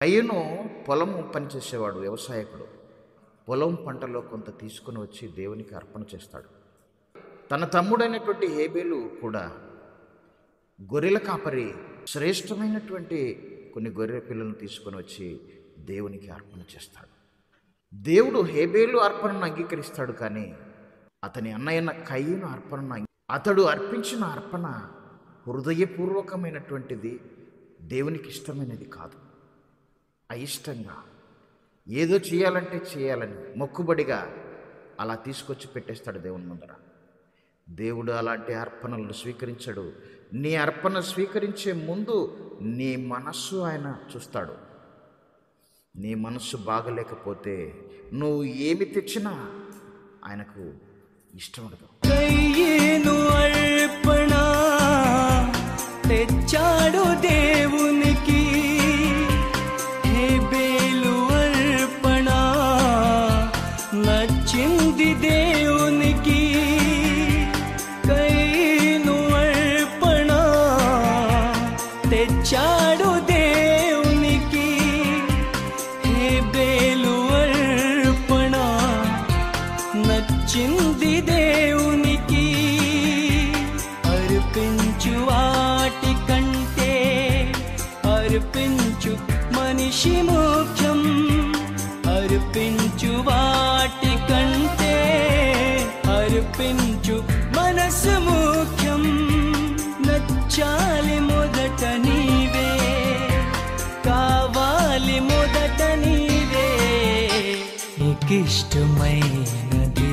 కయీను పొలం పనిచేసేవాడు, వ్యవసాయకుడు. పొలం పంటలో కొంత తీసుకుని వచ్చి దేవునికి అర్పణ చేస్తాడు. తన తమ్ముడైనటువంటి హేబేలు కూడా గొర్రెల కాపరి, శ్రేష్టమైనటువంటి కొన్ని గొర్రెల పిల్లలను తీసుకొని వచ్చి దేవునికి అర్పణ చేస్తాడు. దేవుడు హేబేలు అర్పణను అంగీకరిస్తాడు, కానీ అతని అన్నయ్యన కయీను అర్పణను అతడు అర్పించిన అర్పణ హృదయపూర్వకమైనటువంటిది, దేవునికి ఇష్టమైనది కాదు. అయిష్టంగా ఏదో చేయాలంటే చేయాలని మొక్కుబడిగా అలా తీసుకొచ్చి పెట్టేస్తాడు దేవుని ముందర. దేవుడు అలాంటి అర్పణలను స్వీకరించడు. నీ అర్పణ స్వీకరించే ముందు నీ మనస్సు ఆయన చూస్తాడు. నీ మనస్సు బాగలేకపోతే నువ్వు ఏమి తెచ్చినా ఆయనకు ఇష్టం ఉండదు. కయ్యేను అర్పణ తెచ్చాడు దేవునికి, హేబేలు అర్పణ నచ్చింది దేవునికి. కయ్యేను అర్పణ తెచ్చాడు దేవునికి, హేబేలు అర్పణ నచ్చింది దేవునికి. అర్పించు వాటి కంటే అర్పించు మనిషి ముఖ్యం. అర్పించు వాటి కంటే అర్పించు మనసు ముఖ్యం. నచ్చాలి మొదట నీవే, కావాలి మొదట నీవే. నీకిష్టమైనది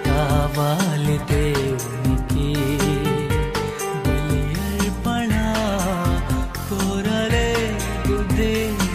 కావాలి దేవునికి, బలి అర్పణ కోరలేదు దేవునికి.